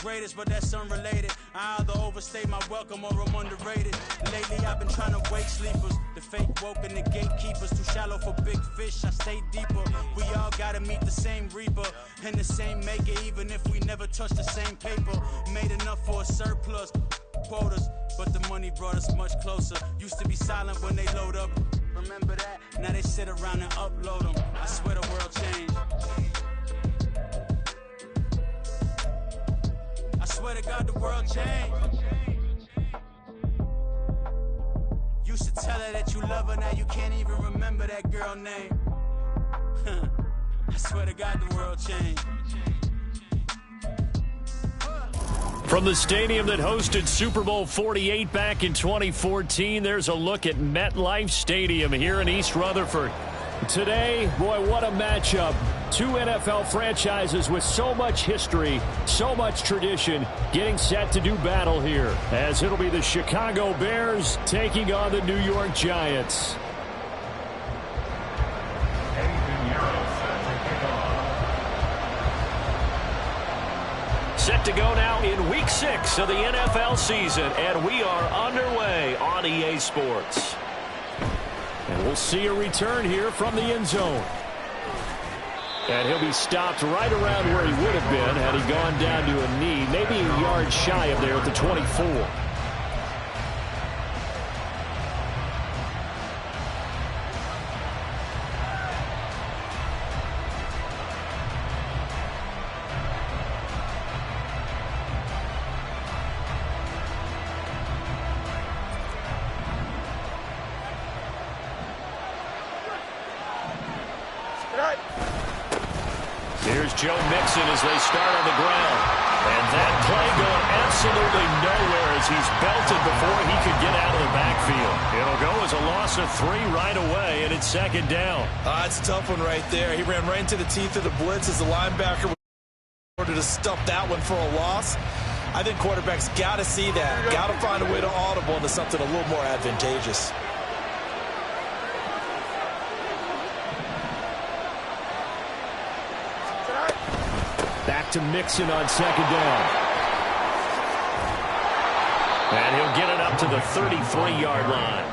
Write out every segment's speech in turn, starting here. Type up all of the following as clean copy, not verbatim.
greatest, but that's unrelated. I either overstay my welcome or I'm underrated. Lately I've been trying to wake sleepers. The fake woke and the gatekeepers. Too shallow for big fish, I stay deeper. We all gotta meet the same reaper and the same maker, even if we never touch the same paper. Made enough for a surplus quotas, but the money brought us much closer. Used to be silent when they load up. Remember that? Now they sit around and upload them. I swear the world changed. I swear to God the world changed. Used to tell her that you love her, now you can't even remember that girl name. I swear to God the world changed. From the stadium that hosted Super Bowl 48 back in 2014, there's a look at MetLife Stadium here in East Rutherford. Today, boy, what a matchup. Two NFL franchises with so much history, so much tradition, getting set to do battle here, as it'll be the Chicago Bears taking on the New York Giants. Set to go now in Week 6 of the NFL season, and we are underway on EA Sports. And we'll see a return here from the end zone. And he'll be stopped right around where he would have been had he gone down to a knee, maybe a yard shy of there at the 24. Here's Joe Mixon as they start on the ground. And that play going absolutely nowhere as he's belted before he could get out of the backfield. It'll go as a loss of 3 right away, and it's second down. It's a tough one right there. He ran right into the teeth of the blitz as the linebacker ordered to stuff that one for a loss. I think quarterbacks got to see that. Got to find a way to audible into something a little more advantageous. Back to Mixon on second down. And he'll get it up to the 33-yard line.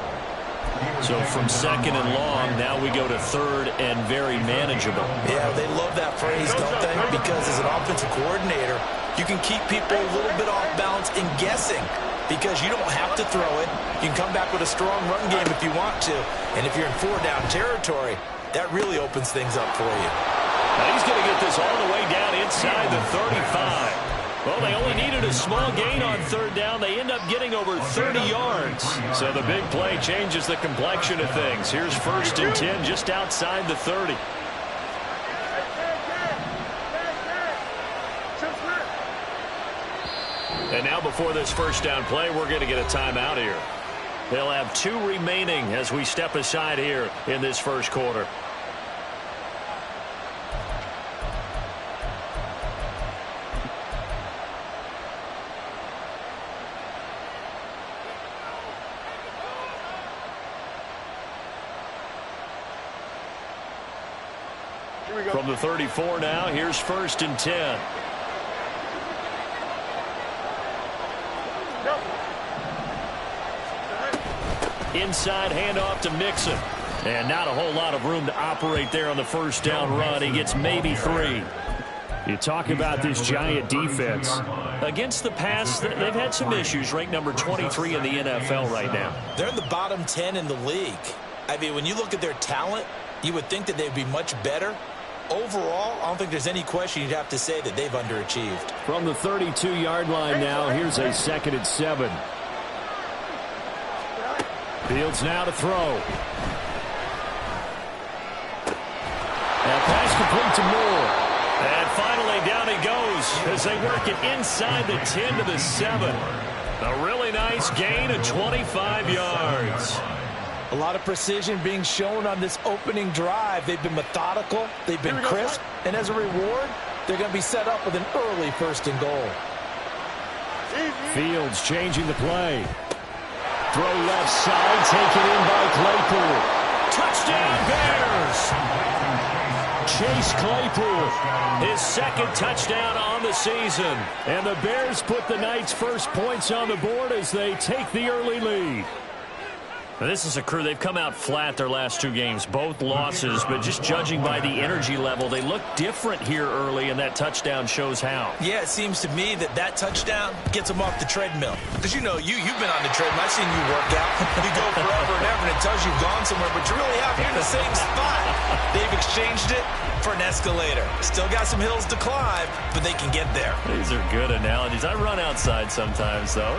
So from second and long, now we go to third and very manageable. Yeah, they love that phrase, don't they? Because as an offensive coordinator, you can keep people a little bit off balance and guessing because you don't have to throw it. You can come back with a strong run game if you want to. And if you're in 4-down territory, that really opens things up for you. Now he's going to get this all the way down inside the 35. Well, they only needed a small gain on third down. They end up getting over 30 yards. So the big play changes the complexion of things. Here's 1st and 10 just outside the 30. And now before this first down play, we're going to get a timeout here. They'll have 2 remaining as we step aside here in this first quarter. From the 34 now, here's 1st and 10. Inside handoff to Mixon. And not a whole lot of room to operate there on the first down run. He gets maybe 3. You talk about this Giant defense. Against the pass, they've had some issues. Ranked number 23 in the NFL right now. They're in the bottom 10 in the league. I mean, when you look at their talent, you would think that they'd be much better. Overall, I don't think there's any question you'd have to say that they've underachieved. From the 32-yard line now, here's a 2nd and 7. Fields now to throw. And pass complete to Moore. And finally down he goes as they work it inside the 10 to the 7. A really nice gain of 25 yards. A lot of precision being shown on this opening drive. They've been methodical. They've been crisp. And as a reward, they're going to be set up with an early 1st and goal. Fields changing the play. Throw left side, taken in by Claypool. Touchdown Bears! Chase Claypool, his second touchdown on the season. And the Bears put the Knights' first points on the board as they take the early lead. Now, this is a crew, they've come out flat their last two games, both losses, but just judging by the energy level, they look different here early, and that touchdown shows how. Yeah, it seems to me that touchdown gets them off the treadmill. Because, you've been on the treadmill. I've seen you work out. You go forever and ever, and it tells you've gone somewhere, but you really have. You're in the same spot. They've exchanged it for an escalator. Still got some hills to climb, but they can get there. These are good analogies. I run outside sometimes, though.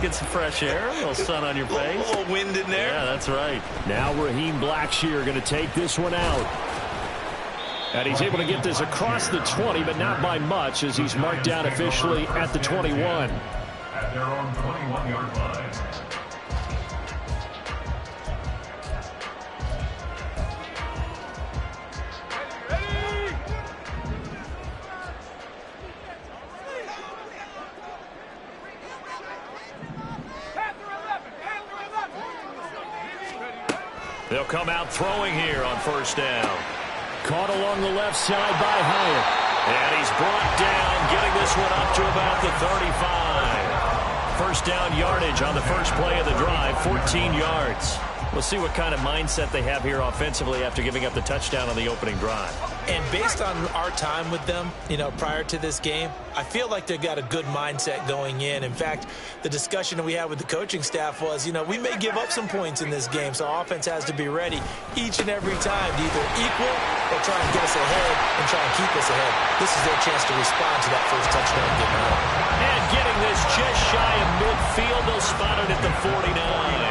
Get some fresh air, a little sun on your face. A little wind in there. Yeah, that's right. Now Raheem Blackshear going to take this one out. And he's able to get this across the 20, but not by much, as he's marked down officially at the 21. At their own 21-yard line. They'll come out throwing here on first down. Caught along the left side by Hyatt. And he's brought down, getting this one up to about the 35. First down yardage on the first play of the drive, 14 yards. We'll see what kind of mindset they have here offensively after giving up the touchdown on the opening drive. And based on our time with them, prior to this game, I feel like they've got a good mindset going in. In fact, the discussion that we had with the coaching staff was, we may give up some points in this game, so our offense has to be ready each and every time to either equal or try and get us ahead and try and keep us ahead. This is their chance to respond to that first touchdown and get home. And getting this just shy of midfield, they'll spot it at the 49.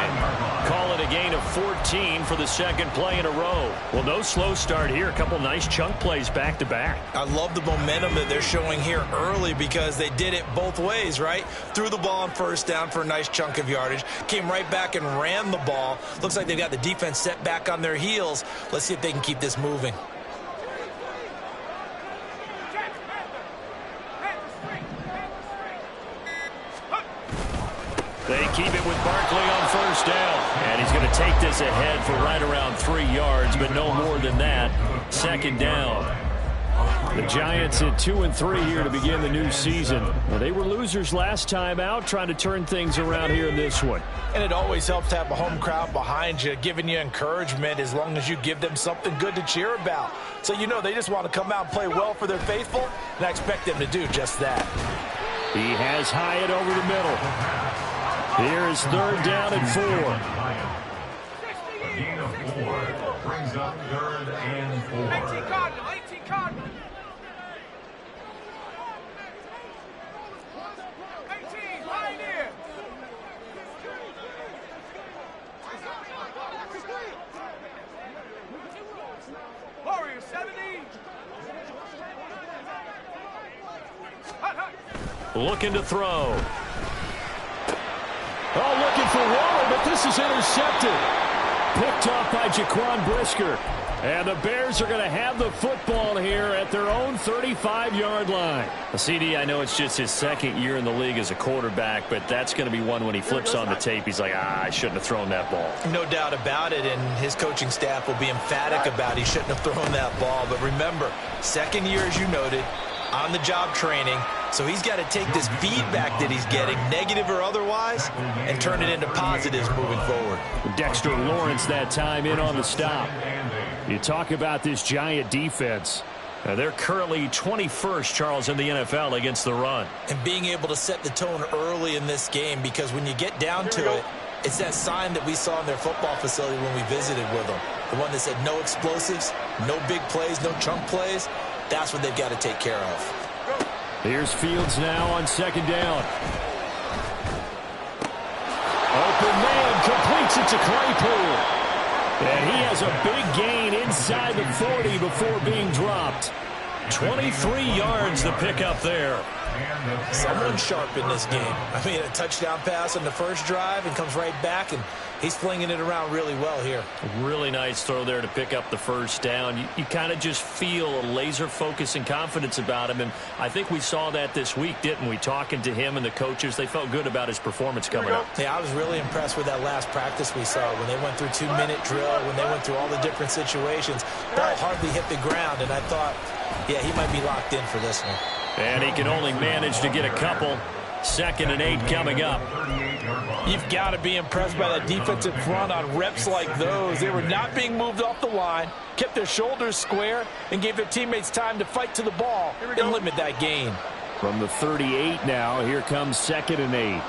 Call it a gain of 14 for the second play in a row. Well, no slow start here. A couple nice chunk plays back-to-back. I love the momentum that they're showing here early because they did it both ways, right? Threw the ball on first down for a nice chunk of yardage. Came right back and ran the ball. Looks like they've got the defense set back on their heels. Let's see if they can keep this moving. They keep it with Barkley on first down. And he's going to take this ahead for right around 3 yards, but no more than that. Second down. The Giants at 2-3 here to begin the new season. Well, they were losers last time out, trying to turn things around here in this one. And it always helps to have a home crowd behind you, giving you encouragement as long as you give them something good to cheer about. So they just want to come out and play well for their faithful, and I expect them to do just that. He has Hyatt over the middle. Here is third down and 4. A gain of 4 brings up third and 4. 18 Cardinal. 18, Pioneer. Warrior 70. Looking to throw. Oh, looking for Waller, but this is intercepted. Picked off by Jaquan Brisker. And the Bears are going to have the football here at their own 35-yard line. CD, I know it's just his second year in the league as a quarterback, but that's going to be one when he flips on the tape. He's like, I shouldn't have thrown that ball. No doubt about it, and his coaching staff will be emphatic about he shouldn't have thrown that ball. But remember, second year, as you noted, on-the-job training. So he's got to take this feedback that he's getting, negative or otherwise, and turn it into positives moving forward. Dexter Lawrence that time in on the stop. You talk about this Giant defense. They're currently 21st, Charles, in the NFL against the run. And being able to set the tone early in this game, because when you get down to it, it's that sign that we saw in their football facility when we visited with them. The one that said no explosives, no big plays, no chunk plays. That's what they've got to take care of. Here's Fields now on second down. Open man completes it to Claypool. And he has a big gain inside the 40 before being dropped. 23 yards the pickup there. Someone sharp in this game. I mean, a touchdown pass on the first drive and comes right back, and he's flinging it around really well here. Really nice throw there to pick up the first down. You kind of just feel a laser focus and confidence about him, and I think we saw that this week, didn't we? Talking to him and the coaches, they felt good about his performance coming up. Yeah, I was really impressed with that last practice we saw when they went through 2-minute drill, when they went through all the different situations. Ball hardly hit the ground, and I thought, yeah, he might be locked in for this one. And he can only manage to get a couple. 2nd and 8 coming up. You've got to be impressed by that defensive front on reps like those. They were not being moved off the line, kept their shoulders square, and gave their teammates time to fight to the ball and limit that gain. From the 38 now, here comes 2nd and 8.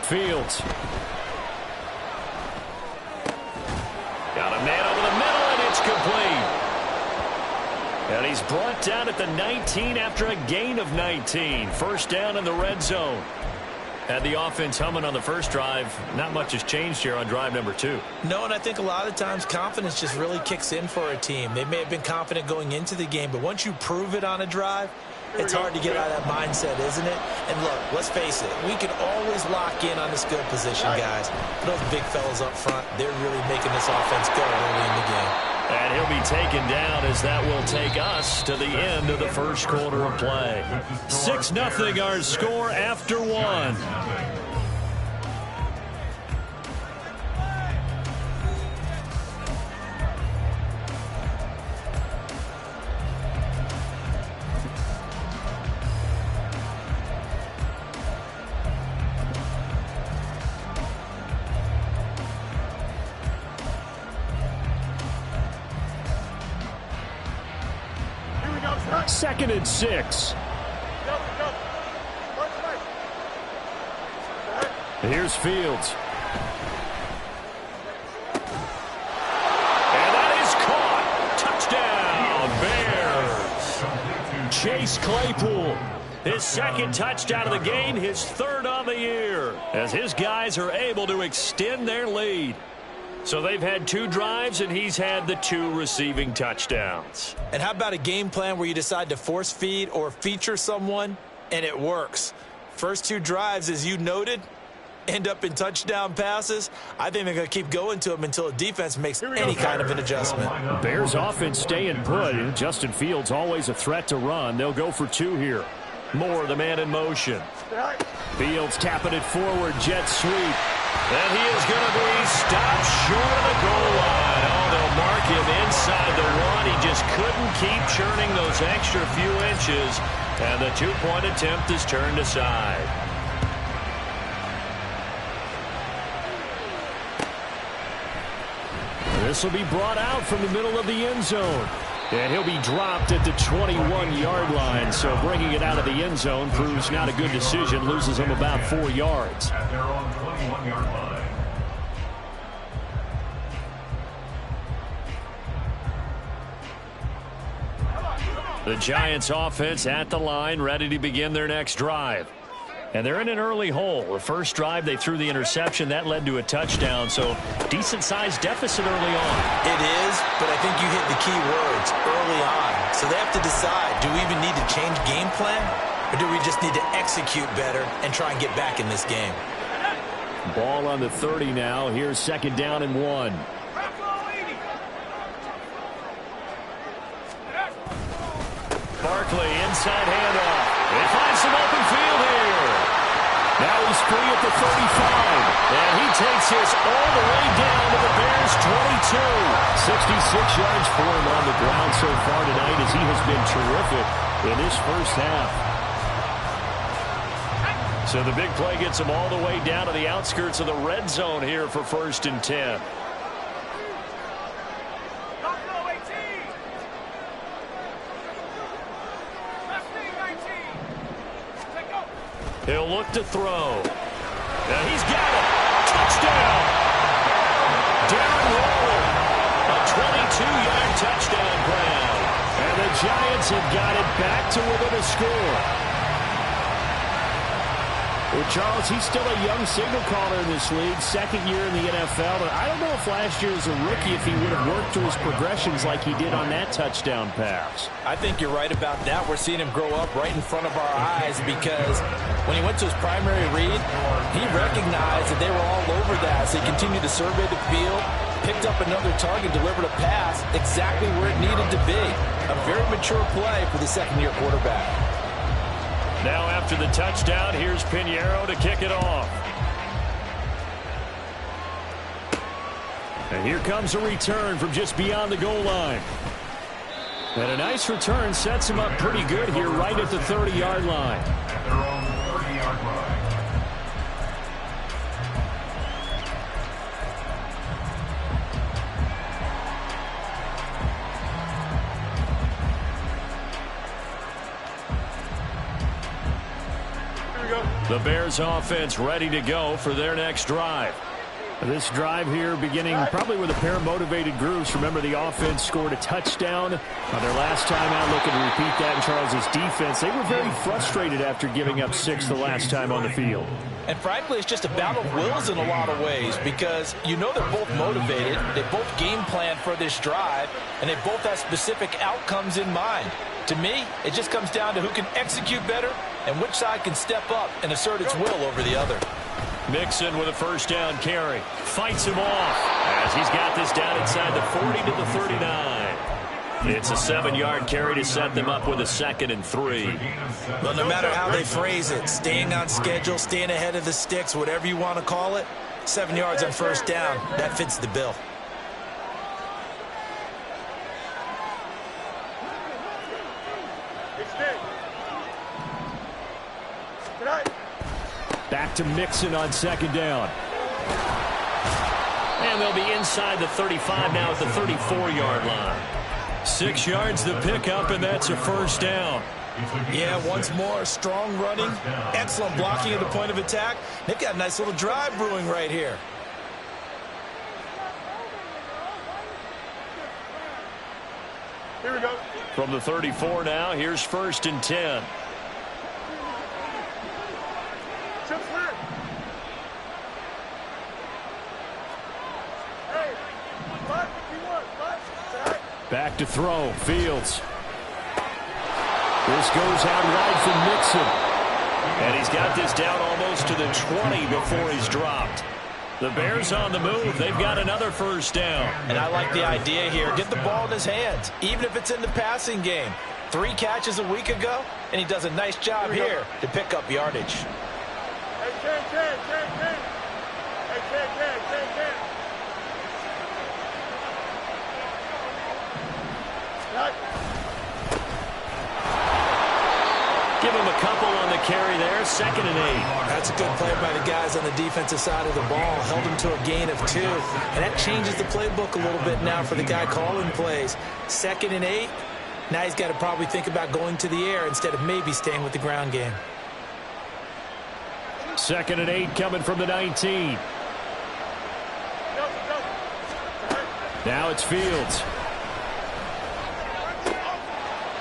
Fields. Got a man over the middle, and it's complete. And he's brought down at the 19 after a gain of 19. First down in the red zone. Had the offense humming on the first drive. Not much has changed here on drive number 2. No, and I think a lot of times confidence just really kicks in for a team. They may have been confident going into the game, but once you prove it on a drive, it's hard to get out of that mindset, isn't it? And look, let's face it, we can always lock in on the skill position, guys. But those big fellas up front, they're really making this offense go early in the game. And he'll be taken down as that will take us to the end of the first quarter of play. 6-0 our score after 1. Second and 6. Here's Fields. And that is caught. Touchdown, Bears. Chase Claypool. His 2nd touchdown of the game, his 3rd on the year, as his guys are able to extend their lead. So they've had 2 drives, and he's had the 2 receiving touchdowns. And how about a game plan where you decide to force feed or feature someone, and it works? First 2 drives, as you noted, end up in touchdown passes. I think they're going to keep going to them until the defense makes any kind of an adjustment. Bears offense staying put. Justin Fields always a threat to run. They'll go for 2 here. Moore, the man in motion. Fields tapping it forward, jet sweep. And he is going to be stopped short of the goal line. Oh, they'll mark him inside the 1. He just couldn't keep churning those extra few inches. And the 2-point attempt is turned aside. This will be brought out from the middle of the end zone. And he'll be dropped at the 21-yard line. So bringing it out of the end zone proves not a good decision. Loses him about 4 yards. At their own 21-yard line. The Giants offense at the line, ready to begin their next drive. And they're in an early hole. The first drive, they threw the interception. That led to a touchdown, so decent-sized deficit early on. It is, but I think you hit the key words, early on. So they have to decide, do we even need to change game plan, or do we just need to execute better and try and get back in this game? Ball on the 30 now. Here's 2nd down and 1. Barkley, inside handoff. They find some open field here. Now he's free at the 35. And he takes this all the way down to the Bears' 22. 66 yards for him on the ground so far tonight, as he has been terrific in this first half. So the big play gets him all the way down to the outskirts of the red zone here for 1st and 10. He'll look to throw. And he's got it. Touchdown. Darren Waller. A 22-yard touchdown grab. And the Giants have got it back to within a score. Well, Charles, he's still a young signal caller in this league, second year in the NFL. But I don't know if last year as a rookie, if he would have worked through his progressions like he did on that touchdown pass. I think you're right about that. We're seeing him grow up right in front of our eyes because when he went to his primary read, he recognized that they were all over that. So he continued to survey the field, picked up another target, delivered a pass exactly where it needed to be. A very mature play for the second-year quarterback. Now after the touchdown, here's Pinheiro to kick it off. And here comes a return from just beyond the goal line. And a nice return sets him up pretty good here right at the 30-yard line. At their own 30-yard line. The Bears offense ready to go for their next drive. This drive here beginning probably with a pair of motivated groups. Remember, the offense scored a touchdown on their last time out. Looking to repeat that in Charles' defense. They were very frustrated after giving up 6 the last time on the field. And frankly, it's just a battle of wills in a lot of ways because you know they're both motivated. They both game plan for this drive, and they both have specific outcomes in mind. To me, it just comes down to who can execute better and which side can step up and assert its will over the other. Mixon with a first down carry. Fights him off as he's got this down inside the 40 to the 39. It's a 7-yard carry to set them up with a 2nd and 3. Well, no matter how they phrase it, staying on schedule, staying ahead of the sticks, whatever you want to call it, 7 yards on first down, that fits the bill. Back to Mixon on 2nd down. And they'll be inside the 35 now at the 34-yard line. 6 yards the pickup, and that's a first down. Yeah, once more, strong running, excellent blocking at the point of attack. They've got a nice little drive brewing right here. Here we go. From the 34 now, here's 1st and 10. Back to throw. Fields. This goes out wide from Mixon. And he's got this down almost to the 20 before he's dropped. The Bears on the move. They've got another first down. And I like the idea here. Get the ball in his hands, even if it's in the passing game. 3 catches a week ago, and he does a nice job here to pick up yardage. Hey, Ken. Hey, Ken. Give him a couple on the carry there. 2nd and 8. That's a good play by the guys on the defensive side of the ball. Held him to a gain of 2. And that changes the playbook a little bit now for the guy calling plays. 2nd and 8. Now he's got to probably think about going to the air instead of maybe staying with the ground game. 2nd and 8 coming from the 19. Now it's Fields.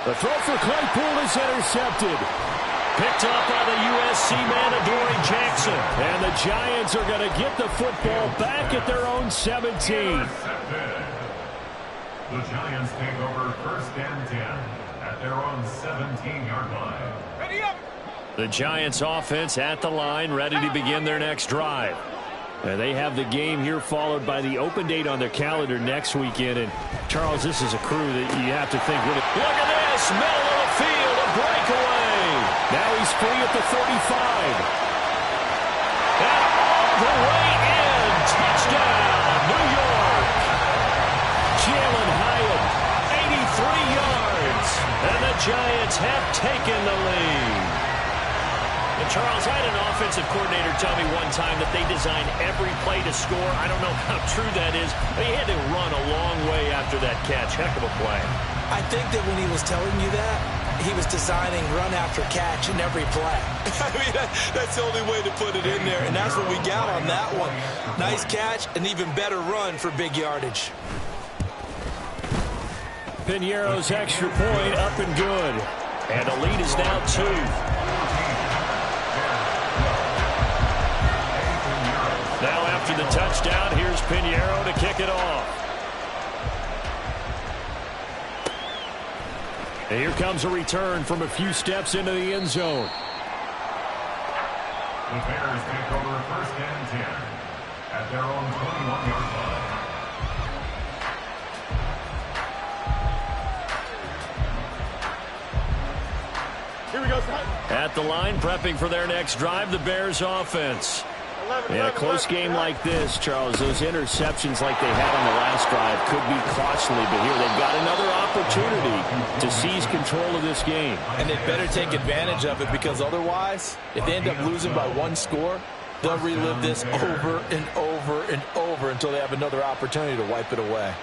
The throw for Claypool is intercepted. Picked up by the USC man, Adoree Jackson. And the Giants are going to get the football back at their own 17. The Giants take over 1st and 10 at their own 17-yard line. Ready up. The Giants offense at the line, ready to begin their next drive. And they have the game here followed by the open date on their calendar next weekend. And, Charles, this is a crew that you have to think with it. Look at this, middle of the field, a breakaway. Now he's free at the 35. And all the way in, touchdown, New York. Jalen Hyatt, 83 yards. And the Giants have taken the lead. And Charles, I had an offensive coordinator tell me one time that they design every play to score. I don't know how true that is, but he had to run a long way after that catch. Heck of a play. I think that when he was telling you that, he was designing run after catch in every play. I mean, that's the only way to put it in there, and that's what we got on that one. Nice catch, an even better run for big yardage. Pinheiro's extra point up and good. And the lead is now 2. Pinheiro to kick it off. And here comes a return from a few steps into the end zone. The Bears take over 1st and 10 at their own 21-yard line. Here we go, son. At the line, prepping for their next drive, the Bears offense. In a close game like this, Charles, those interceptions like they had on the last drive could be costly, but here they've got another opportunity to seize control of this game. And they better take advantage of it, because otherwise, if they end up losing by 1 score, they'll relive this over and over and over until they have another opportunity to wipe it away.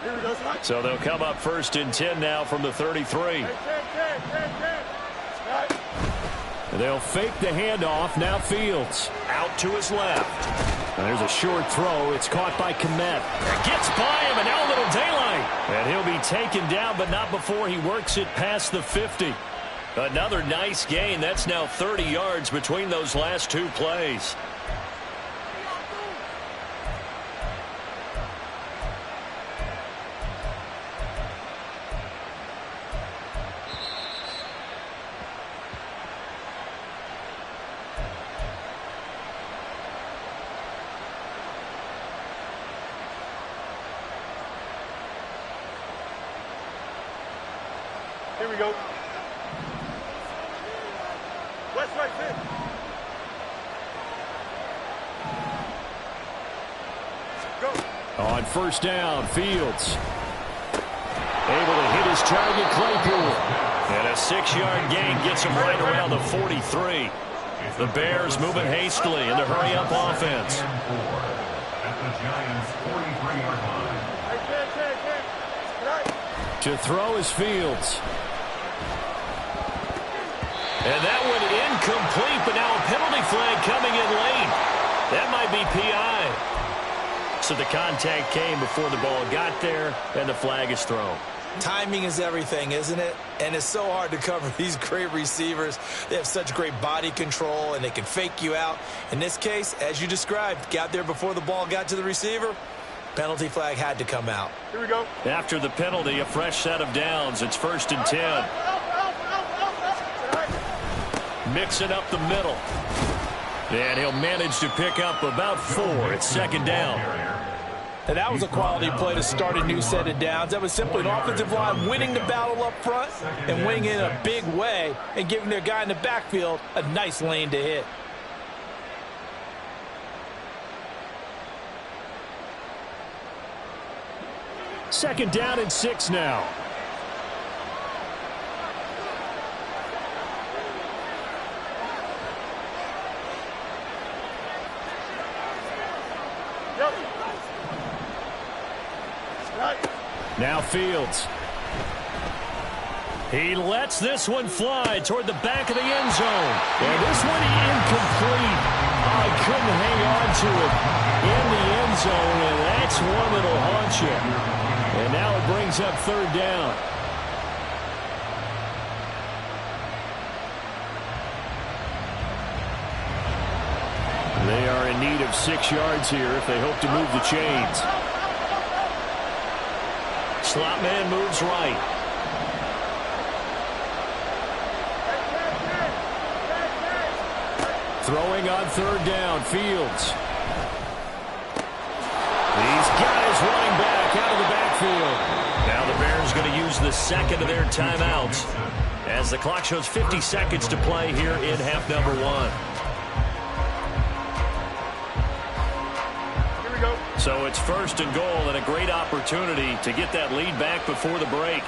Here we go, son. So they'll come up 1st and 10 now from the 33. They'll fake the handoff. Now Fields out to his left. And there's a short throw. It's caught by Komet. Gets by him, and now a little daylight. And he'll be taken down, but not before he works it past the 50. Another nice gain. That's now 30 yards between those last 2 plays. Here we go. West right fit. Go. On 1st down, Fields able to hit his target, Claypool. And a 6-yard gain gets him right around the 43. The Bears moving hastily in the hurry-up offense. At the Giants' 43-yard line. Right. To throw is Fields. And that one incomplete, but now a penalty flag coming in late. That might be PI. So the contact came before the ball got there, and the flag is thrown. Timing is everything, isn't it? And it's so hard to cover these great receivers. They have such great body control, and they can fake you out. In this case, as you described, got there before the ball got to the receiver. Penalty flag had to come out. Here we go. After the penalty, a fresh set of downs. It's 1st and 10. Mixing up the middle. And he'll manage to pick up about 4. It's 2nd down. And that was a quality play to start a new set of downs. That was simply an offensive line winning the battle up front and winning it in a big way and giving their guy in the backfield a nice lane to hit. Second down and 6 now. Yep. Right. Now Fields. He lets this one fly toward the back of the end zone. And this one incomplete. Oh, he couldn't hang on to it in the end zone, and that's one that'll haunt you. And now it brings up 3rd down. They are in need of 6 yards here if they hope to move the chains. Slot man moves right. Throwing on 3rd down, Fields. He's got his running back out of the backfield. Now the Bears going to use the 2nd of their timeouts as the clock shows 50 seconds to play here in half number 1. So it's 1st and goal, and a great opportunity to get that lead back before the break.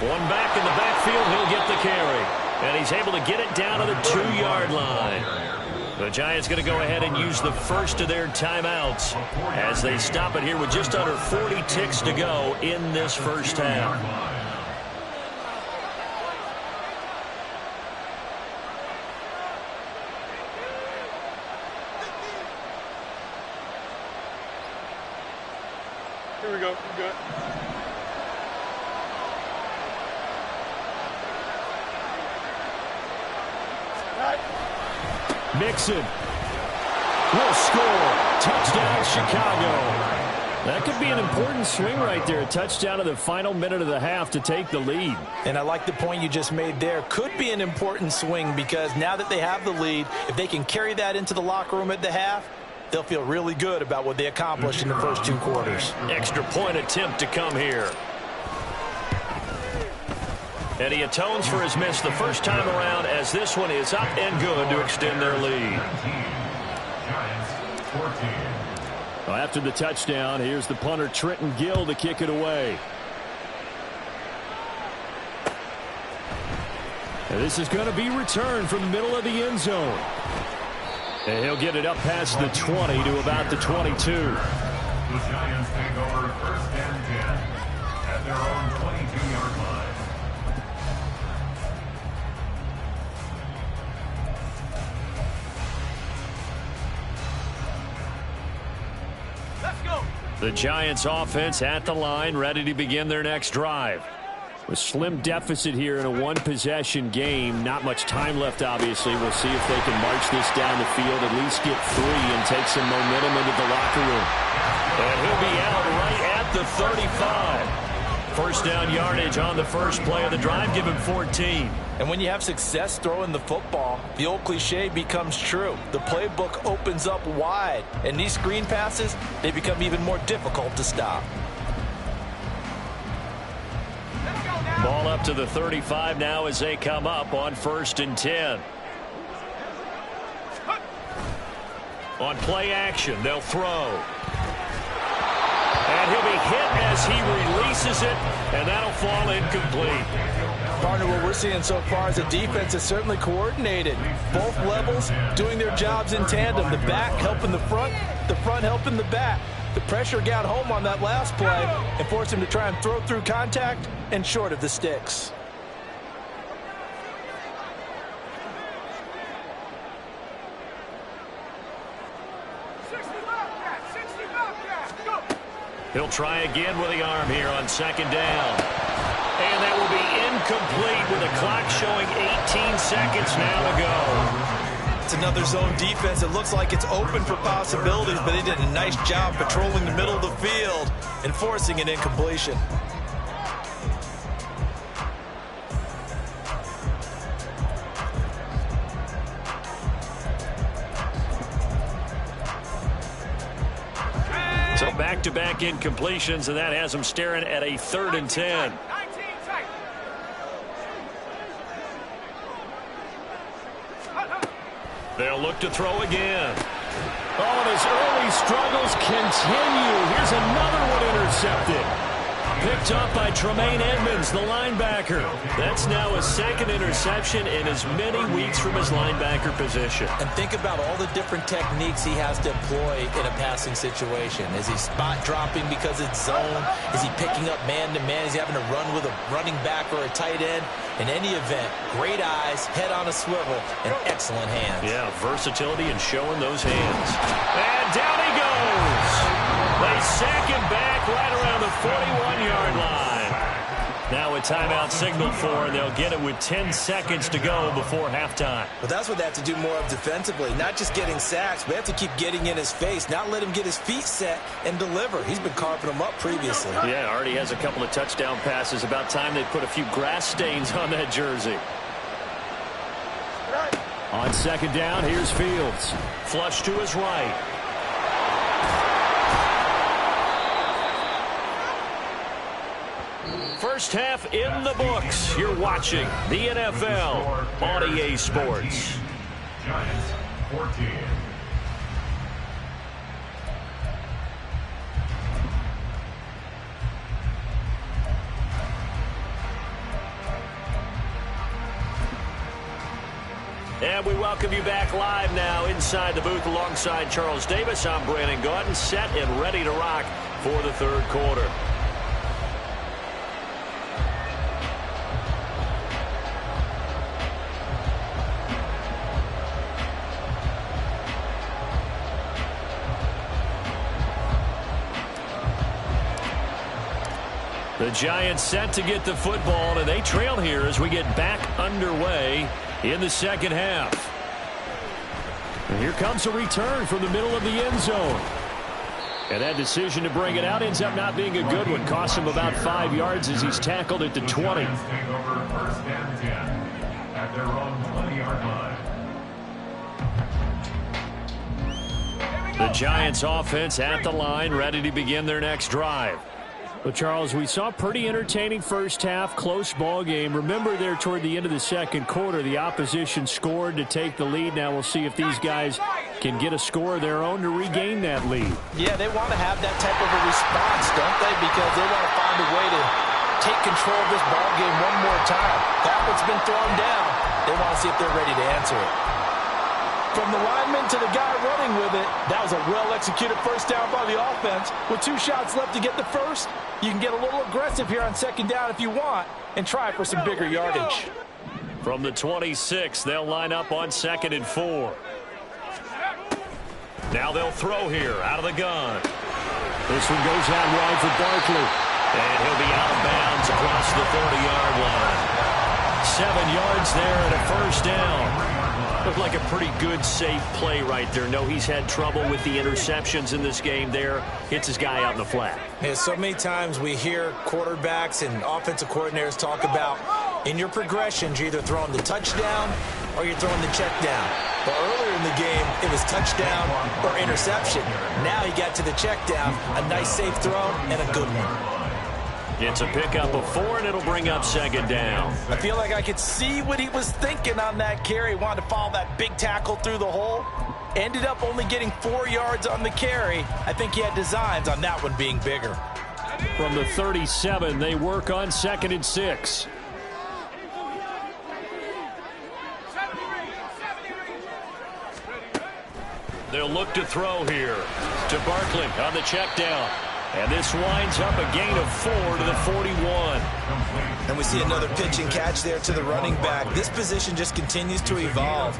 One back in the backfield, he'll get the carry. And he's able to get it down to the 2-yard line. The Giants going to go ahead and use the 1st of their timeouts as they stop it here with just under 40 ticks to go in this first half. Here we go. We're good. Mixon will score. Touchdown, Chicago. That could be an important swing right there. A touchdown in the final minute of the half to take the lead. And I like the point you just made there. Could be an important swing because now that they have the lead, if they can carry that into the locker room at the half, they'll feel really good about what they accomplished in the first 2 quarters. Extra point attempt to come here. And he atones for his miss the first time around as this one is up and good to extend their lead. Giants 14. Well, after the touchdown, here's the punter Trenton Gill to kick it away. And this is going to be returned from the middle of the end zone. And he'll get it up past the 20 to about the 22. The Giants take over first and 10 at their own 22-yard line. The Giants offense at the line, ready to begin their next drive. A slim deficit here in a one-possession game. Not much time left, obviously. We'll see if they can march this down the field, at least get 3 and take some momentum into the locker room. And he'll be out right at the 35. First down yardage on the first play of the drive, give him 14. And when you have success throwing the football, the old cliche becomes true. The playbook opens up wide, and these screen passes, they become even more difficult to stop. Ball up to the 35 now as they come up on 1st and 10. On play action, they'll throw. And he'll be hit as he releases it, and that'll fall incomplete. Partner, what we're seeing so far is the defense is certainly coordinated. Both levels doing their jobs in tandem. The back helping the front helping the back. The pressure got home on that last play and forced him to try and throw through contact and short of the sticks. He'll try again with the arm here on 2nd down. And that will be incomplete with the clock showing 18 seconds now to go. It's another zone defense. It looks like it's open for possibilities, but they did a nice job patrolling the middle of the field and forcing an incompletion. So back-to-back incompletions, and that has them staring at a 3rd and 10. They'll look to throw again. Oh, and his early struggles continue. Here's another one intercepted. Picked up by Tremaine Edmonds, the linebacker. That's now his 2nd interception in as many weeks from his linebacker position. And think about all the different techniques he has to employ in a passing situation. Is he spot dropping because it's zone? Is he picking up man-to-man? Is he having to run with a running back or a tight end? In any event, great eyes, head on a swivel, and excellent hands. Yeah, versatility and showing those hands. And down he goes. They sack him back right around the 41-yard line. Now a timeout signal for, and they'll get it with 10 seconds to go before halftime. But that's what they have to do more of defensively. Not just getting sacks, but they have to keep getting in his face, not let him get his feet set and deliver. He's been carving them up previously. Yeah, already has a couple of touchdown passes. About time they put a few grass stains on that jersey. On 2nd down, here's Fields. Flush to his right. First half in the books. You're watching the NFL on EA Sports. Giants 14. And we welcome you back live now inside the booth alongside Charles Davis. I'm Brandon Gaudin, set and ready to rock for the 3rd quarter. The Giants set to get the football, and they trail here as we get back underway in the 2nd half. And here comes a return from the middle of the end zone. And that decision to bring it out ends up not being a good one. Costs him about 5 yards as he's tackled at the 20. Take over first and 10 at their own 20-yard line. The Giants offense at the line, ready to begin their next drive. Well, Charles, we saw a pretty entertaining first half, close ball game. Remember there toward the end of the second quarter, the opposition scored to take the lead. Now we'll see if these guys can get a score of their own to regain that lead. Yeah, they want to have that type of a response, don't they? Because they want to find a way to take control of this ball game one more time. That one's been thrown down. They want to see if they're ready to answer it. From the lineman to the guy running with it, that was a well-executed first down by the offense. With 2 shots left to get the first, you can get a little aggressive here on second down if you want and try for some bigger yardage. From the 26, they'll line up on 2nd and 4. Now they'll throw here out of the gun. This one goes out wide for Barkley. And he'll be out of bounds across the 30-yard line. 7 yards there and a first down. Looked like a pretty good, safe play right there. No, he's had trouble with the interceptions in this game there. Hits his guy out in the flat. Yeah, so many times we hear quarterbacks and offensive coordinators talk about in your progressions, you're either throwing the touchdown or you're throwing the check down. But earlier in the game, it was touchdown or interception. Now he got to the check down, a nice safe throw and a good one. It's a pickup of 4, and it'll bring up 2nd down. I feel like I could see what he was thinking on that carry. He wanted to follow that big tackle through the hole. Ended up only getting 4 yards on the carry. I think he had designs on that one being bigger. From the 37, they work on 2nd and 6. They'll look to throw here to Barkley on the check down. And this winds up a gain of 4 to the 41. And we see another pitch and catch there to the running back. This position just continues to evolve.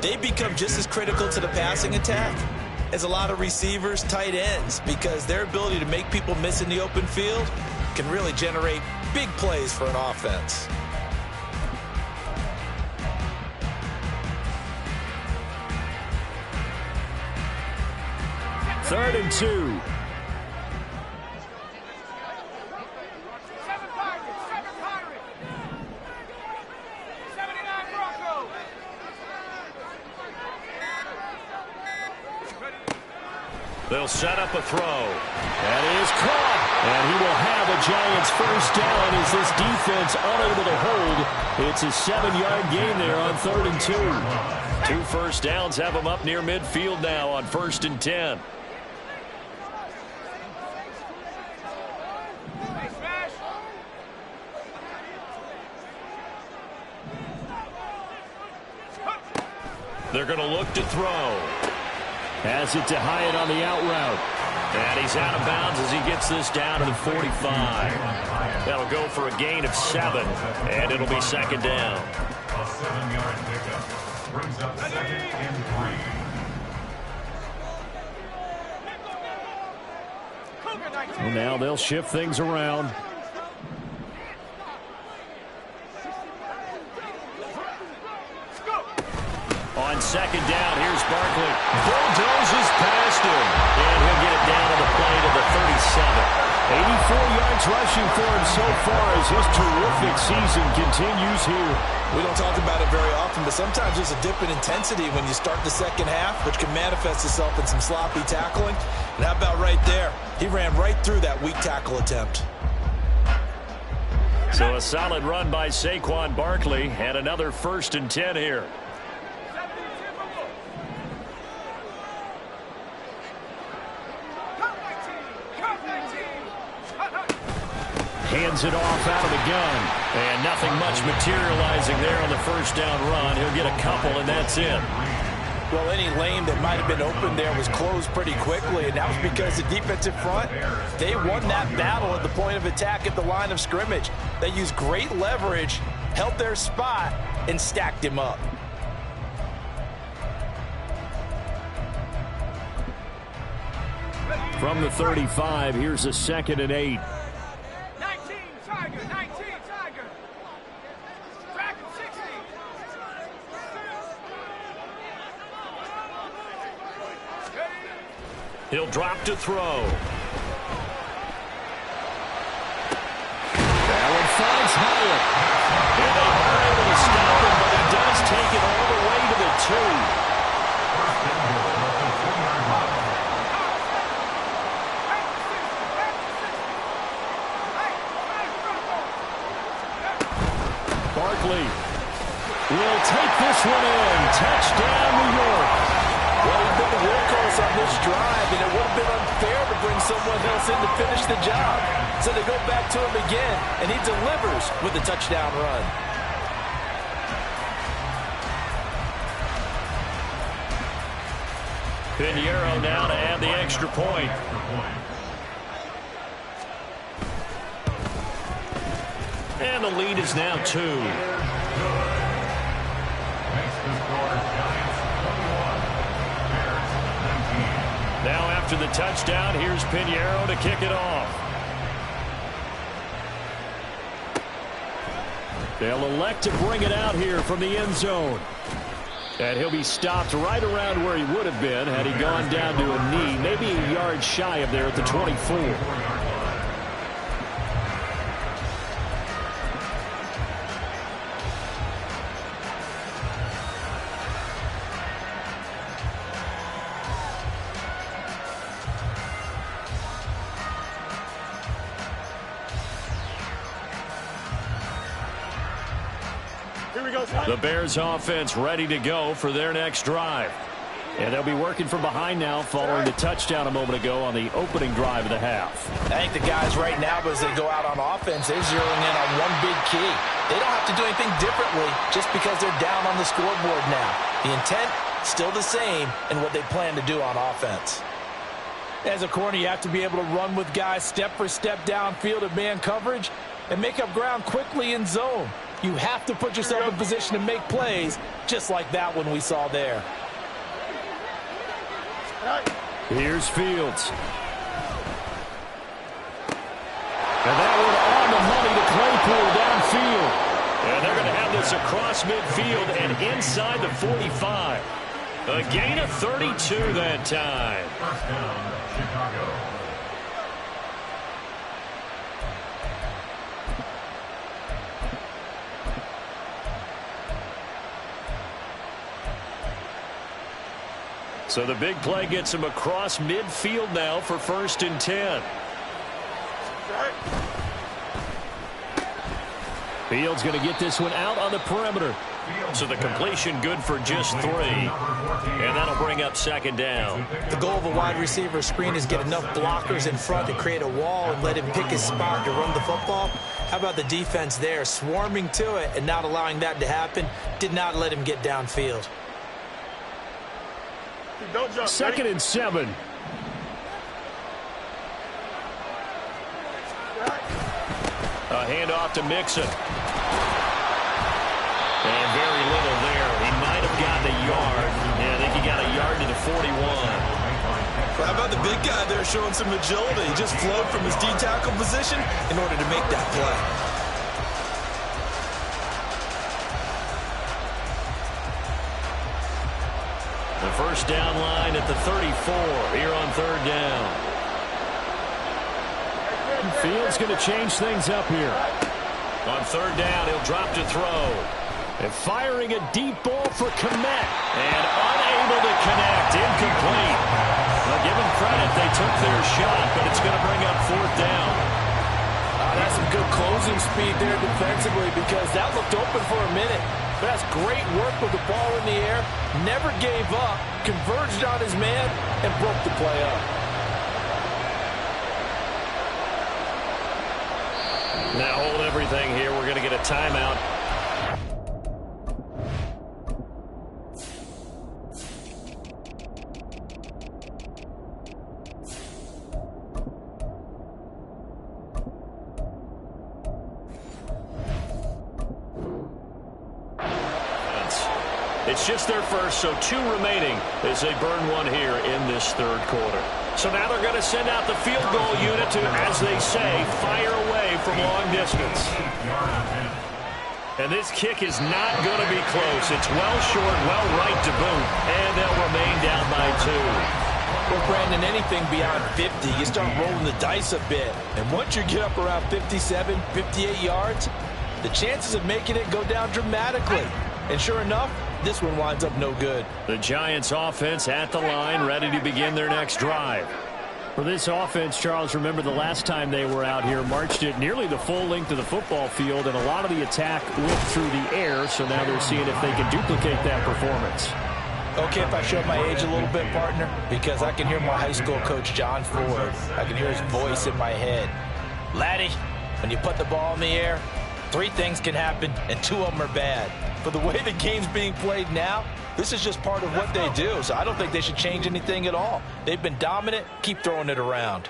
They become just as critical to the passing attack as a lot of receivers, tight ends, because their ability to make people miss in the open field can really generate big plays for an offense. Third and 2. They'll set up a throw. That is caught. And he will have a Giants first down as this defense unable to hold. It's a 7-yard gain there on 3rd and 2. 2 first downs have them up near midfield now on 1st and 10. They're going to look to throw. Has it to Hyatt on the out route. And he's out of bounds as he gets this down to the 45. That'll go for a gain of 7. And it'll be 2nd down. A 7-yard pickup brings up 2nd and 3. Well, now they'll shift things around. On 2nd down, here's Barkley. Bulldozes past him. And he'll get it down to the play to the 37. 84 yards rushing for him so far as his terrific season continues here. We don't talk about it very often, but sometimes there's a dip in intensity when you start the second half, which can manifest itself in some sloppy tackling. And how about right there? He ran right through that weak tackle attempt. So a solid run by Saquon Barkley and another 1st and 10 here. Hands it off out of the gun. And nothing much materializing there on the first down run. He'll get a couple, and that's it. Well, any lane that might have been open there was closed pretty quickly, and that was because the defensive front, they won that battle at the point of attack at the line of scrimmage. They used great leverage, held their spot, and stacked him up. From the 35, here's a 2nd and 8. He'll drop to throw. That one finds Hyatt. And they are able to stop him, but he does take it all the way to the 2. Barkley will take this one in. Touchdown, New York. Well, he's been the workhorse on this drive, and it would have been unfair to bring someone else in to finish the job. So they go back to him again, and he delivers with a touchdown run. Pinheiro now to add the extra point. And the lead is now 2. Now after the touchdown, here's Pinheiro to kick it off. They'll elect to bring it out here from the end zone. And he'll be stopped right around where he would have been had he gone down to a knee, maybe a yard shy of there at the 24. The Bears offense ready to go for their next drive. And they'll be working from behind now following the touchdown a moment ago on the opening drive of the half. I think the guys right now, as they go out on offense, they're zeroing in on one big key. They don't have to do anything differently just because they're down on the scoreboard now. The intent, still the same in what they plan to do on offense. As a corner, you have to be able to run with guys step for step downfield in man coverage and make up ground quickly in zone. You have to put yourself in position to make plays, just like that one we saw there. Here's Fields. And that one on the money to Claypool downfield. And they're going to have this across midfield and inside the 45. A gain of 32 that time. First down, Chicago. So the big play gets him across midfield now for 1st and 10. Fields going to get this one out on the perimeter. So the completion good for just 3. And that'll bring up 2nd down. The goal of a wide receiver screen is get enough blockers in front to create a wall and let him pick his spot to run the football. How about the defense there, swarming to it and not allowing that to happen? Did not let him get downfield. 2nd and 7. A handoff to Mixon. And very little there. He might have gotten a yard. Yeah, I think he got a yard to the 41. How about the big guy there showing some agility? He just flowed from his D-tackle position in order to make that play. The first down line at the 34 here on 3rd down. Fields going to change things up here. On 3rd down, he'll drop to throw. And firing a deep ball for Kmet. And unable to connect. Incomplete. Well, give them credit. They took their shot, but it's going to bring up 4th down. That's some good closing speed there defensively because that looked open for a minute. But that's great work with the ball in the air. Never gave up, converged on his man, and broke the play up. Now hold everything here. We're going to get a timeout. It's just their first, so 2 remaining as they burn one here in this 3rd quarter. So now they're going to send out the field goal unit to, as they say, fire away from long distance. And this kick is not going to be close. It's well short, well right to boot, and they'll remain down by 2. Well, Brandon, anything beyond 50, you start rolling the dice a bit. And once you get up around 57, 58 yards, the chances of making it go down dramatically. And sure enough, this one winds up no good. The Giants offense at the line, ready to begin their next drive. For this offense, Charles, remember the last time they were out here, marched it nearly the full length of the football field, and a lot of the attack went through the air, so now they're seeing if they can duplicate that performance. Okay, if I show my age a little bit, partner, because I can hear my high school coach, John Ford. I can hear his voice in my head. Laddie, when you put the ball in the air, 3 things can happen, and 2 of them are bad. For the way the game's being played now, this is just part of what they do, so I don't think they should change anything at all. They've been dominant. Keep throwing it around.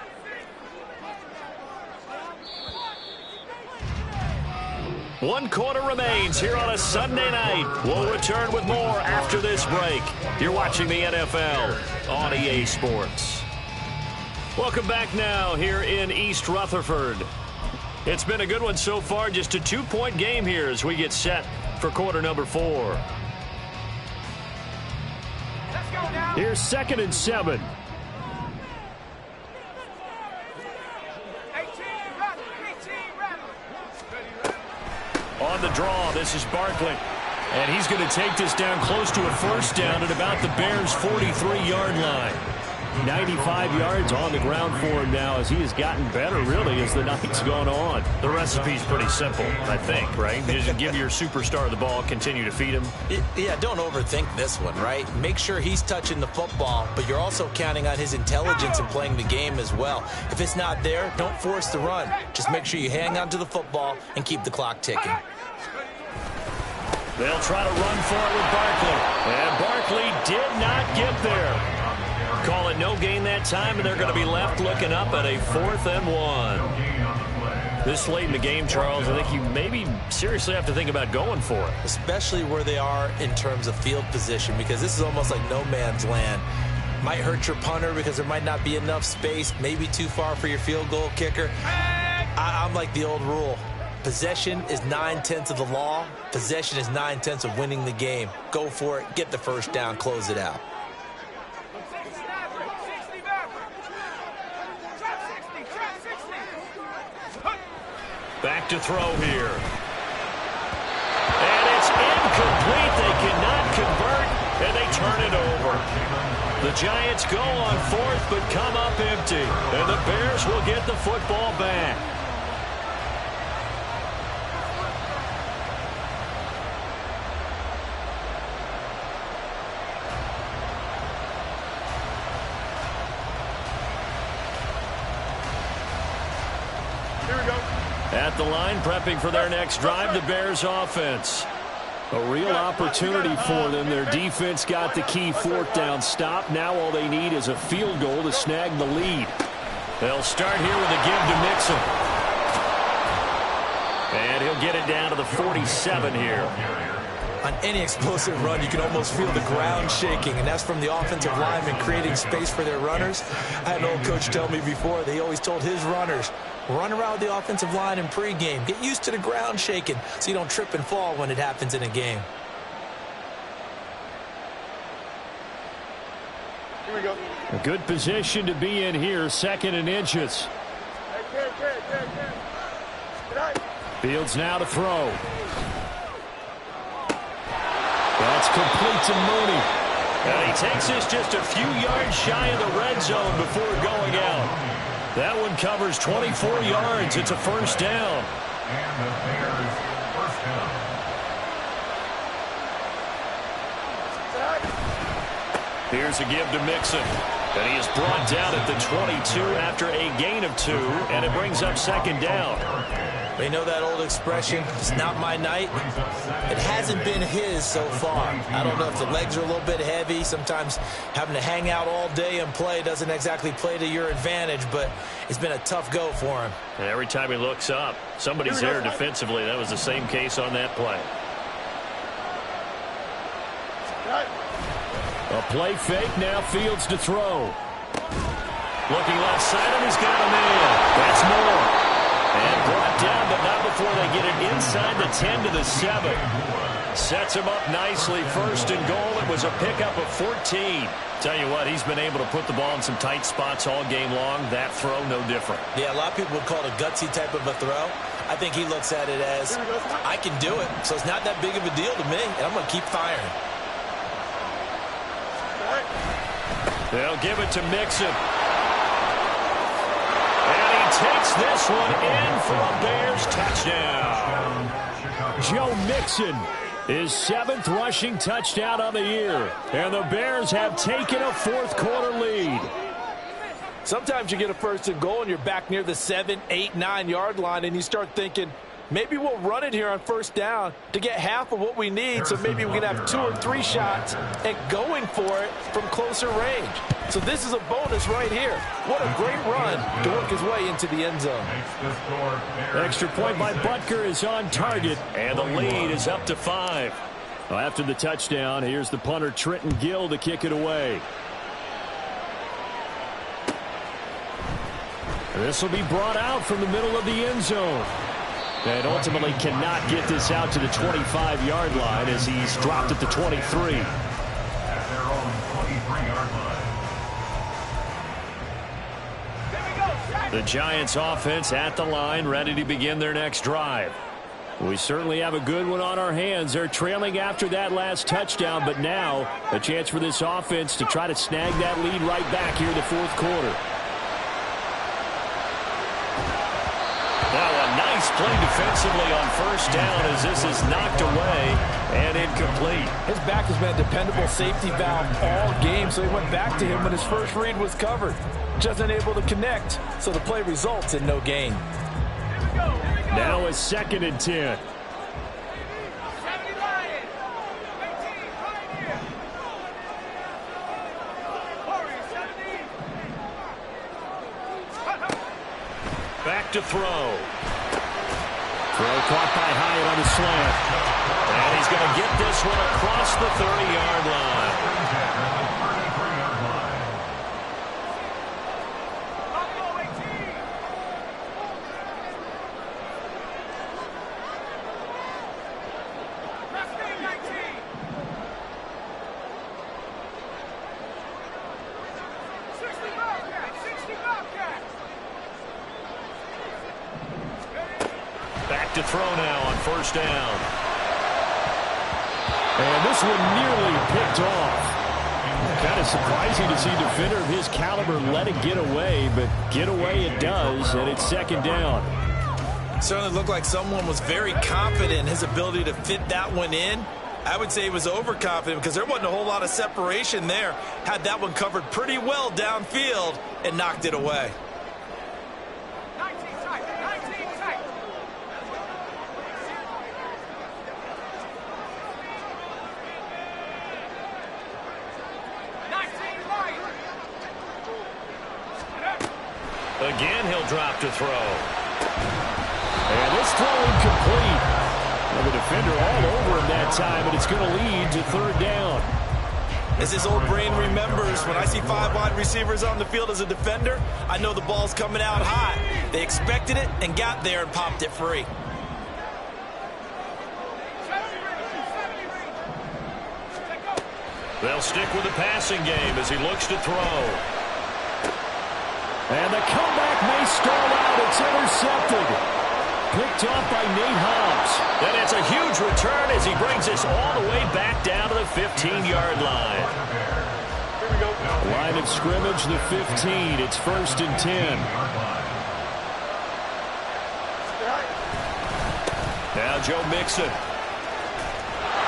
One quarter remains here on a Sunday night. We'll return with more after this break. You're watching the NFL on EA Sports. Welcome back now here in East Rutherford. It's been a good one so far. Just a 2-point game here as we get set for quarter number 4. Here's 2nd and 7. On the draw, this is Barkley. And he's going to take this down close to a first down at about the Bears' 43-yard line. 95 yards on the ground for him now as he has gotten better, really, as the night's gone on. The recipe's pretty simple, I think, right? Just give your superstar the ball, continue to feed him. Yeah, don't overthink this one, right? Make sure he's touching the football, but you're also counting on his intelligence in playing the game as well. If it's not there, don't force the run. Just make sure you hang on to the football and keep the clock ticking. They'll try to run for it with Barkley. And Barkley did not get there. Call it no gain that time, and they're going to be left looking up at a 4th and 1. This late in the game, Charles, I think you maybe seriously have to think about going for it. Especially where they are in terms of field position, because this is almost like no man's land. Might hurt your punter because there might not be enough space, maybe too far for your field goal kicker. I'm like the old rule. Possession is 9/10 of the law. Possession is 9/10 of winning the game. Go for it, get the first down, close it out. Back to throw here. And it's incomplete. They cannot convert, and they turn it over. The Giants go on 4th, but come up empty. And the Bears will get the football back. Here we go. At the line, prepping for their next drive, the Bears offense. A real opportunity for them. Their defense got the key 4th down stop. Now all they need is a field goal to snag the lead. They'll start here with a give to Mixon. And he'll get it down to the 47 here. On any explosive run, you can almost feel the ground shaking, and that's from the offensive linemen creating space for their runners. I had an old coach tell me before, they always told his runners, run around the offensive line in pregame. Get used to the ground shaking so you don't trip and fall when it happens in a game. Here we go. A good position to be in here, 2nd and inches. Hey, Good night. Fields now to throw. That's complete to Mooney. And he takes this just a few yards shy of the red zone before going out. That one covers 24 yards. It's a first down. And the Bears first down. Here's a give to Mixon. And he is brought down at the 22 after a gain of 2. And it brings up 2nd down. You know that old expression, it's not my night? It hasn't been his so far. I don't know if the legs are a little bit heavy. Sometimes having to hang out all day and play doesn't exactly play to your advantage, but it's been a tough go for him. And every time he looks up, somebody's there defensively. That was the same case on that play. A play fake, now Fields to throw. Looking left side, and he's got a man. That's Moore. And brought down, but not before they get it inside the 10 to the 7. Sets him up nicely. First and goal. It was a pickup of 14. Tell you what, he's been able to put the ball in some tight spots all game long. That throw, no different. Yeah, a lot of people would call it a gutsy type of a throw. I think he looks at it as, I can do it, so it's not that big of a deal to me, and I'm going to keep firing. They'll give it to Mixon. And he takes this one in for a Bears touchdown. Joe Mixon, his 7th rushing touchdown of the year. And the Bears have taken a fourth-quarter lead. Sometimes you get a first and goal and you're back near the 7, 8, 9-yard line, and you start thinking, maybe we'll run it here on first down to get half of what we need, so maybe we can have 2 or 3 shots at going for it from closer range. So this is a bonus right here. What a great run to work his way into the end zone. Extra point by Butker is on target, and the lead is up to 5. Well, after the touchdown, here's the punter Trenton Gill to kick it away. This will be brought out from the middle of the end zone. And ultimately cannot get this out to the 25-yard line as he's dropped at the 23. At their own 23-yard line. The Giants offense at the line, ready to begin their next drive. We certainly have a good one on our hands. They're trailing after that last touchdown, but now a chance for this offense to try to snag that lead right back here in the fourth quarter. Now a nice play defensively on first down as this is knocked away and incomplete. His back has been a dependable safety valve all game, so he went back to him when his first read was covered. Just unable to connect, so the play results in no gain. Now a 2nd and 10. Back to throw. Throw caught by Hyatt on the slant. And he's going to get this one across the 30-yard line. To throw now on first down. And this one nearly picked off. Kind of surprising to see a defender of his caliber let it get away, but get away it does, and it's 2nd down. Certainly looked like someone was very confident in his ability to fit that one in. I would say he was overconfident because there wasn't a whole lot of separation there. Had that one covered pretty well downfield and knocked it away. Again, he'll drop to throw. And this throw incomplete. And the defender all over him that time, and it's going to lead to 3rd down. As his old brain remembers, when I see 5 wide receivers on the field as a defender, I know the ball's coming out hot. They expected it and got there and popped it free. They'll stick with the passing game as he looks to throw. And the comeback may stall out. It's intercepted. Picked off by Nate Hobbs. And it's a huge return as he brings us all the way back down to the 15-yard line. Here we go. Line of scrimmage, the 15. It's 1st and 10. Now Joe Mixon.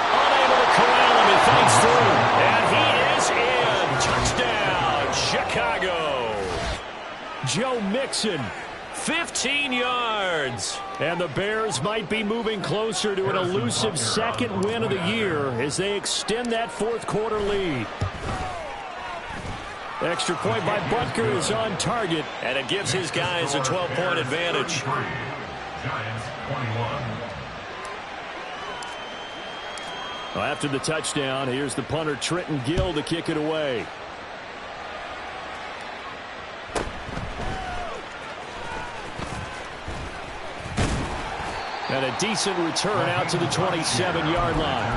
Unable to corral him. He fights through. And he is in. Touchdown, Chicago. Joe Mixon, 15 yards. And the Bears might be moving closer to an elusive 2nd win of the year as they extend that fourth quarter lead. Extra point by Butker is on target, and it gives his guys a 12-point advantage. Giants 21. Well, after the touchdown, here's the punter Trenton Gill to kick it away. And a decent return out to the 27-yard line.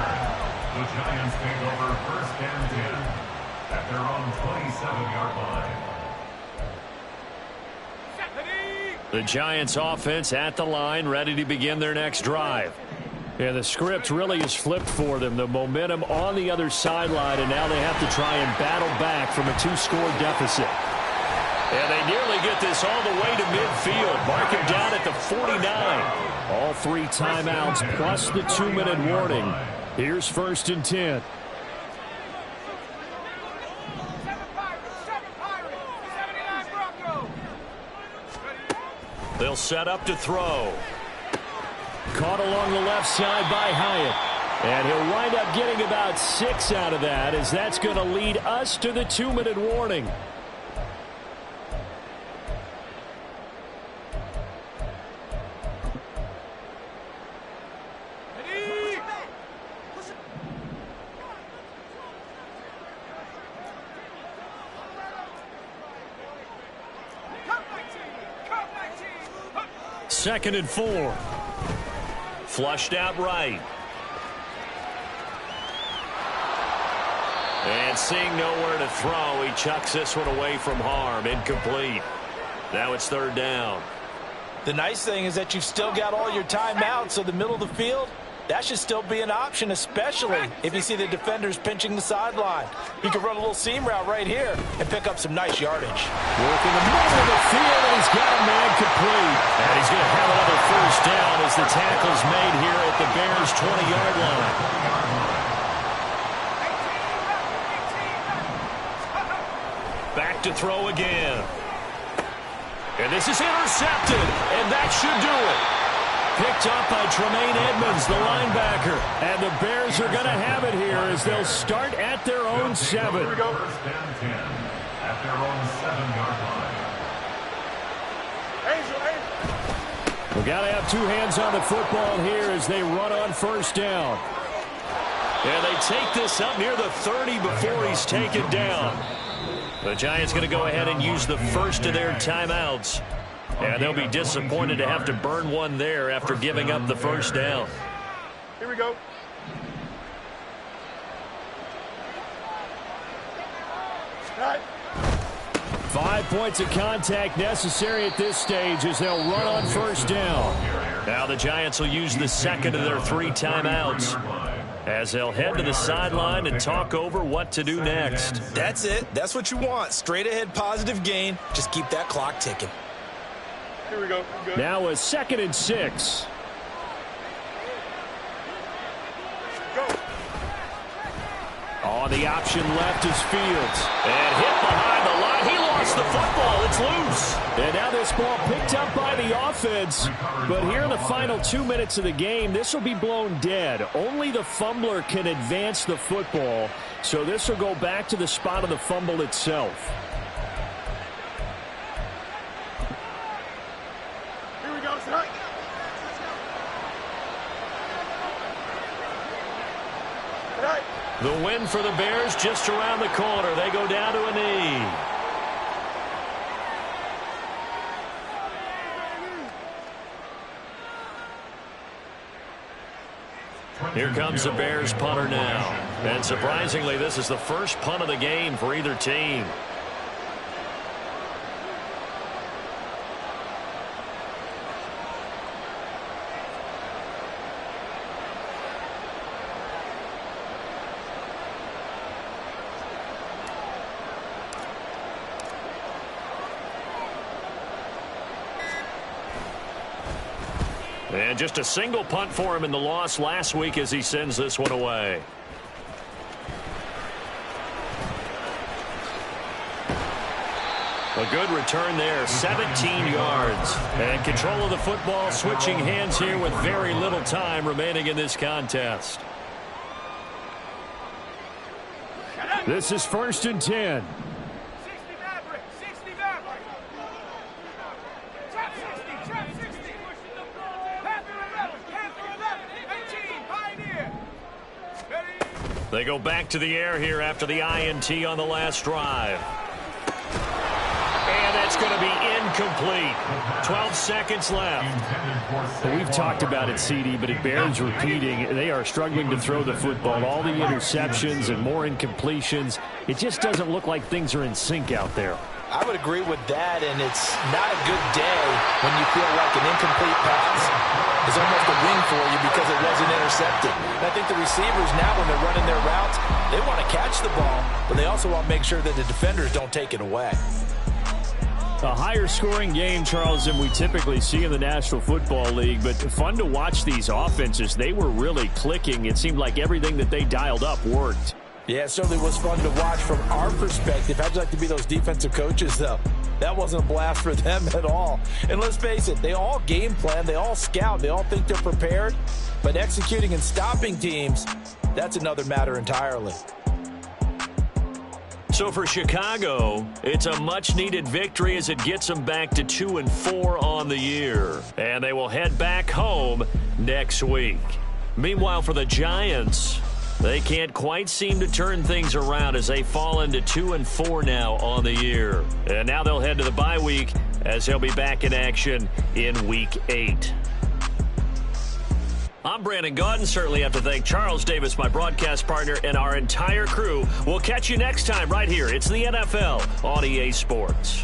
The Giants take over first and 10 at their own 27-yard line. The Giants offense at the line, ready to begin their next drive. Yeah, the script really is flipped for them. The momentum on the other sideline, and now they have to try and battle back from a 2-score deficit. And they nearly get this all the way to midfield. Mark him down at the 49. All 3 timeouts plus the 2-minute warning. Here's first and 10. They'll set up to throw. Caught along the left side by Hyatt. And he'll wind up getting about 6 out of that, as that's going to lead us to the 2-minute warning. Second and 4. Flushed out right. And seeing nowhere to throw, he chucks this one away from harm. Incomplete. Now it's third down. The nice thing is that you've still got all your timeouts, so the middle of the field, that should still be an option, especially if you see the defenders pinching the sideline. You can run a little seam route right here and pick up some nice yardage. Working the middle of the field, and he's got a man complete. And he's going to have another first down as the tackle's made here at the Bears' 20-yard line. Back to throw again. And this is intercepted, and that should do it. Picked up by Tremaine Edmonds, the linebacker. And the Bears are going to have it here as they'll start at their own 7. First and 10 at their own 7-yard line. We've got to have 2 hands on the football here as they run on first down. And they take this up near the 30 before he's taken down. The Giants going to go ahead and use the first of their timeouts. And they'll be disappointed to have to burn one there after giving up the first down. Here we go. Right. 5 points of contact necessary at this stage as they'll run on first down. Now the Giants will use the second of their 3 timeouts as they'll head to the sideline and talk over what to do next. That's it. That's what you want. Straight ahead positive gain. Just keep that clock ticking. Here we go. Good. Now a 2nd and 6. Go. On the option left is Fields. And hit behind the line. He lost the football. It's loose. And now this ball picked up by the offense. But here in the final 2 minutes of the game, this will be blown dead. Only the fumbler can advance the football. So this will go back to the spot of the fumble itself. The win for the Bears just around the corner. They go down to a knee. Here comes the Bears punter now. And surprisingly, this is the first punt of the game for either team. And just a single punt for him in the loss last week as he sends this one away. A good return there, 17 yards. And control of the football, switching hands here with very little time remaining in this contest. This is first and 10. They go back to the air here after the INT on the last drive. And And that's going to be incomplete. 12 seconds left. Well, we've talked about it, CD, but it bears repeating. They are struggling to throw the football. All the interceptions and more incompletions. It just doesn't look like things are in sync out there. I would agree with that, and it's not a good day when you feel like an incomplete pass is almost a win for you because it wasn't intercepted. And I think the receivers now, when they're running their routes, they want to catch the ball, but they also want to make sure that the defenders don't take it away. A higher scoring game, Charles, than we typically see in the National Football League, but fun to watch these offenses. They were really clicking. It seemed like everything that they dialed up worked. Yeah, it certainly was fun to watch from our perspective. How'd you like to be those defensive coaches, though? That wasn't a blast for them at all. And let's face it, they all game plan, they all scout, they all think they're prepared. But executing and stopping teams, that's another matter entirely. So for Chicago, it's a much-needed victory as it gets them back to 2-4 on the year. And they will head back home next week. Meanwhile, for the Giants, they can't quite seem to turn things around as they fall into 2-4 now on the year. And now they'll head to the bye week as they'll be back in action in Week 8. I'm Brandon Gaudin. Certainly have to thank Charles Davis, my broadcast partner, and our entire crew. We'll catch you next time right here. It's the NFL on EA Sports.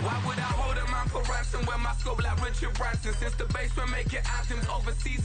Why would I hold up my for ransom when my scope like Richard Branson? Since the basement making items overseas